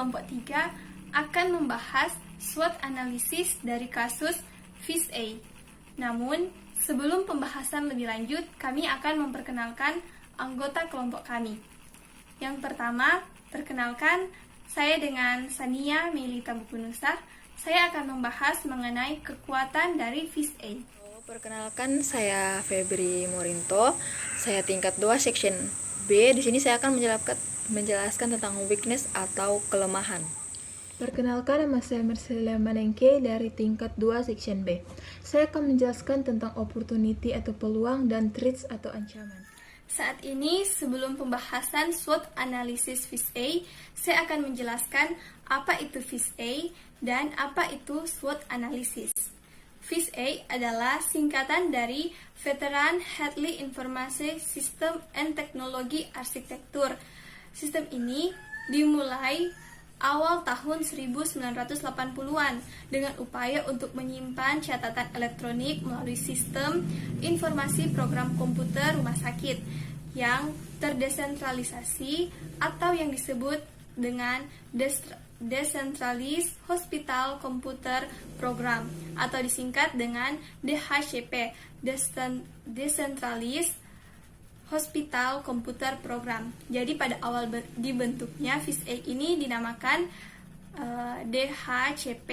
kelompok 3 akan membahas SWOT analisis dari kasus FIS-A. Namun, sebelum pembahasan lebih lanjut, kami akan memperkenalkan anggota kelompok kami. Yang pertama, perkenalkan, saya dengan Sania Melita Bukunusa. Saya akan membahas mengenai kekuatan dari FIS-A. Perkenalkan, saya Febri Morinto. Saya tingkat 2 section B. Di sini saya akan menjelaskan tentang weakness atau kelemahan. Perkenalkan, nama saya Marcelia Manengke dari tingkat 2 section B. Saya akan menjelaskan tentang opportunity atau peluang dan threats atau ancaman. Saat ini, sebelum pembahasan SWOT analisis FIS-A, saya akan menjelaskan apa itu FIS-A dan apa itu SWOT analisis. FIS-A adalah singkatan dari Veteran Hadley Information System and Technology Architecture. Sistem ini dimulai awal tahun 1980-an dengan upaya untuk menyimpan catatan elektronik melalui sistem informasi program komputer rumah sakit yang terdesentralisasi atau yang disebut dengan Decentralized Hospital Computer Program atau disingkat dengan DHCP, Decentralized Hospital Computer Program. Jadi pada awal dibentuknya FIS-A ini dinamakan DHCP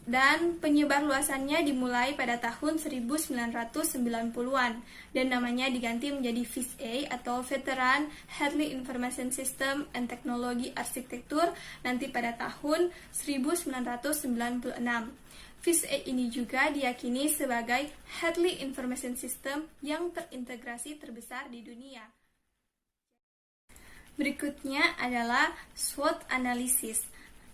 dan penyebar luasannya dimulai pada tahun 1990-an dan namanya diganti menjadi FIS-A atau Veteran Hadley Information System and Technology Architecture nanti pada tahun 1996. FIS-A ini juga diyakini sebagai Hadley Information System yang terintegrasi terbesar di dunia. Berikutnya adalah SWOT analysis.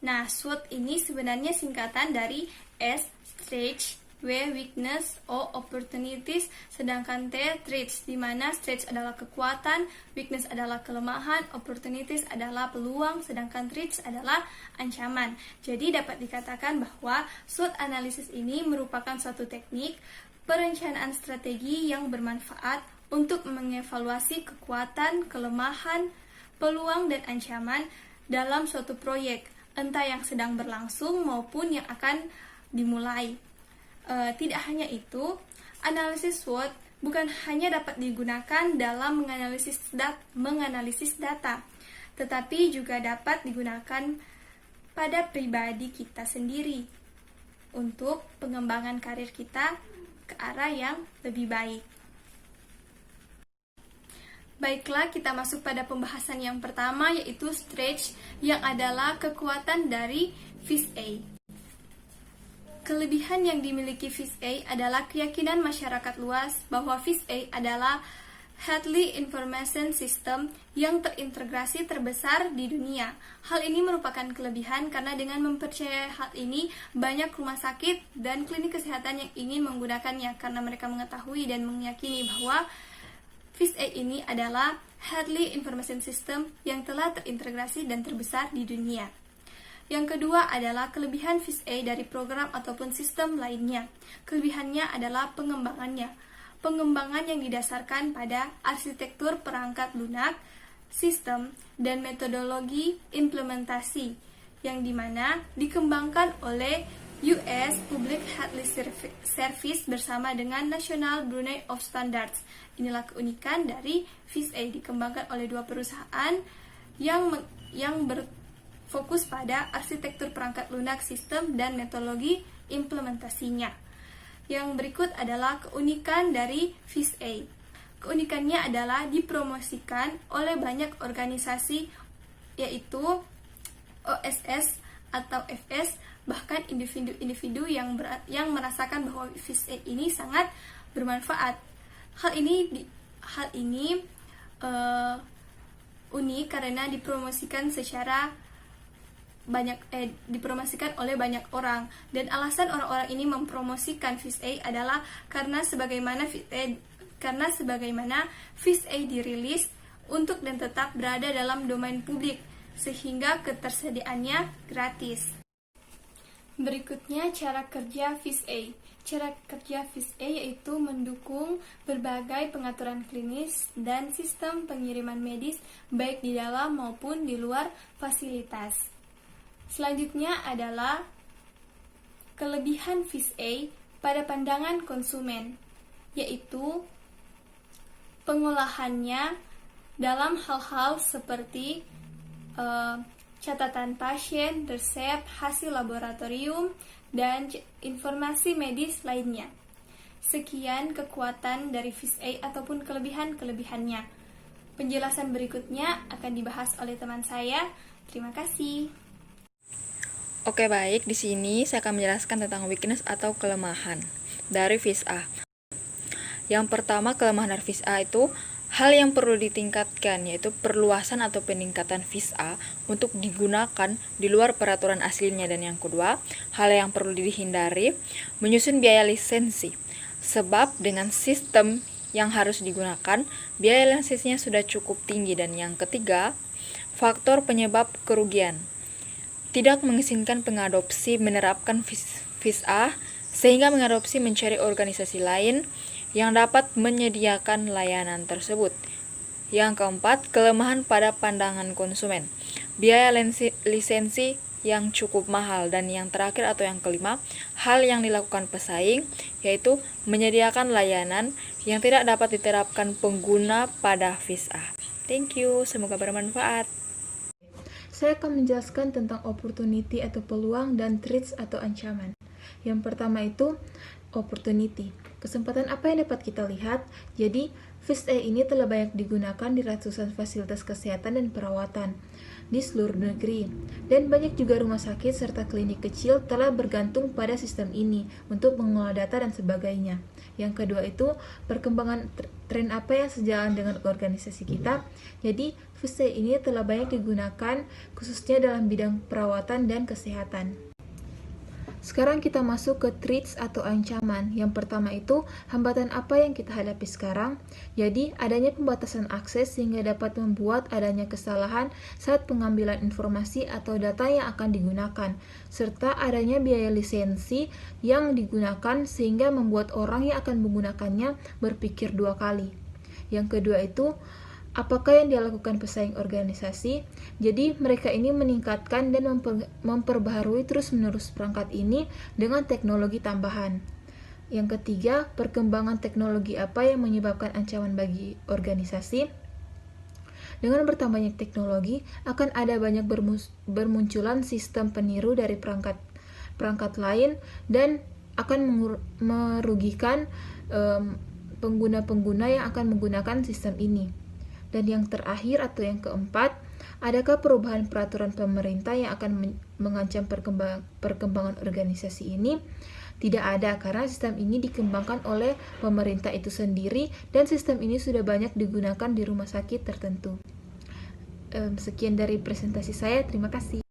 Nah, SWOT ini sebenarnya singkatan dari S, strengths, W, weakness, O, opportunities, sedangkan T, threats, di mana strengths adalah kekuatan, weakness adalah kelemahan, opportunities adalah peluang, sedangkan threats adalah ancaman. Jadi dapat dikatakan bahwa SWOT analisis ini merupakan suatu teknik perencanaan strategi yang bermanfaat untuk mengevaluasi kekuatan, kelemahan, peluang, dan ancaman dalam suatu proyek, entah yang sedang berlangsung maupun yang akan dimulai. Tidak hanya itu, analisis SWOT bukan hanya dapat digunakan dalam menganalisis data, tetapi juga dapat digunakan pada pribadi kita sendiri untuk pengembangan karir kita ke arah yang lebih baik. Baiklah, kita masuk pada pembahasan yang pertama, yaitu strengths, yang adalah kekuatan dari FIS-A. Kelebihan yang dimiliki FIS-A adalah keyakinan masyarakat luas bahwa FIS-A adalah Hadley Information System yang terintegrasi terbesar di dunia. Hal ini merupakan kelebihan karena dengan mempercayai hal ini, banyak rumah sakit dan klinik kesehatan yang ingin menggunakannya karena mereka mengetahui dan meyakini bahwa FIS-A ini adalah Hadley Information System yang telah terintegrasi dan terbesar di dunia. Yang kedua adalah kelebihan FIS-A dari program ataupun sistem lainnya. Kelebihannya adalah pengembangannya. Pengembangan yang didasarkan pada arsitektur perangkat lunak, sistem, dan metodologi implementasi, yang dimana dikembangkan oleh US Public Hadley Service bersama dengan National Bureau of Standards. Inilah keunikan dari FIS-A, dikembangkan oleh dua perusahaan yang berfokus pada arsitektur perangkat lunak, sistem, dan metodologi implementasinya. Yang berikut adalah keunikan dari FIS-A. Keunikannya adalah dipromosikan oleh banyak organisasi, yaitu OSS atau FS, bahkan individu-individu yang merasakan bahwa FIS-A ini sangat bermanfaat. Hal ini unik karena dipromosikan dipromosikan oleh banyak orang, dan alasan orang-orang ini mempromosikan FIS-A adalah karena sebagaimana FIS-A dirilis untuk dan tetap berada dalam domain publik sehingga ketersediaannya gratis. Berikutnya cara kerja FIS-A. Cara kerja FIS-A yaitu mendukung berbagai pengaturan klinis dan sistem pengiriman medis baik di dalam maupun di luar fasilitas. Selanjutnya adalah kelebihan FIS-A pada pandangan konsumen, yaitu pengolahannya dalam hal-hal seperti catatan pasien, resep, hasil laboratorium, dan informasi medis lainnya. Sekian kekuatan dari FIS-A ataupun kelebihan-kelebihannya. Penjelasan berikutnya akan dibahas oleh teman saya. Terima kasih. Oke, baik. Di sini saya akan menjelaskan tentang weakness atau kelemahan dari FIS-A. Yang pertama, kelemahan dari FIS-A itu hal yang perlu ditingkatkan, yaitu perluasan atau peningkatan FIS-A untuk digunakan di luar peraturan aslinya. Dan yang kedua, hal yang perlu dihindari, menyusun biaya lisensi. Sebab dengan sistem yang harus digunakan, biaya lisensinya sudah cukup tinggi. Dan yang ketiga, faktor penyebab kerugian. Tidak mengizinkan pengadopsi menerapkan FIS-A, sehingga mengadopsi mencari organisasi lain yang dapat menyediakan layanan tersebut. Yang keempat, kelemahan pada pandangan konsumen. Biaya lisensi yang cukup mahal. Dan yang terakhir atau yang kelima, hal yang dilakukan pesaing, yaitu menyediakan layanan yang tidak dapat diterapkan pengguna pada FIS-A. Thank you, semoga bermanfaat. Saya akan menjelaskan tentang opportunity atau peluang dan threats atau ancaman. Yang pertama itu opportunity. Kesempatan apa yang dapat kita lihat? Jadi, FIS-A ini telah banyak digunakan di ratusan fasilitas kesehatan dan perawatan di seluruh negeri. Dan banyak juga rumah sakit serta klinik kecil telah bergantung pada sistem ini untuk mengolah data dan sebagainya. Yang kedua itu perkembangan tren apa yang sejalan dengan organisasi kita. Jadi, FIS-A ini telah banyak digunakan khususnya dalam bidang perawatan dan kesehatan. Sekarang kita masuk ke threats atau ancaman. Yang pertama itu, hambatan apa yang kita hadapi sekarang? Jadi, adanya pembatasan akses sehingga dapat membuat adanya kesalahan saat pengambilan informasi atau data yang akan digunakan, serta adanya biaya lisensi yang digunakan sehingga membuat orang yang akan menggunakannya berpikir dua kali. Yang kedua itu, apakah yang dilakukan pesaing organisasi? Jadi, mereka ini meningkatkan dan memperbaharui terus-menerus perangkat ini dengan teknologi tambahan. Yang ketiga, perkembangan teknologi apa yang menyebabkan ancaman bagi organisasi? Dengan bertambahnya teknologi, akan ada banyak bermunculan sistem peniru dari perangkat lain dan akan merugikan pengguna-pengguna yang akan menggunakan sistem ini. Dan yang terakhir atau yang keempat, adakah perubahan peraturan pemerintah yang akan mengancam perkembangan organisasi ini? Tidak ada, karena sistem ini dikembangkan oleh pemerintah itu sendiri dan sistem ini sudah banyak digunakan di rumah sakit tertentu. Sekian dari presentasi saya, terima kasih.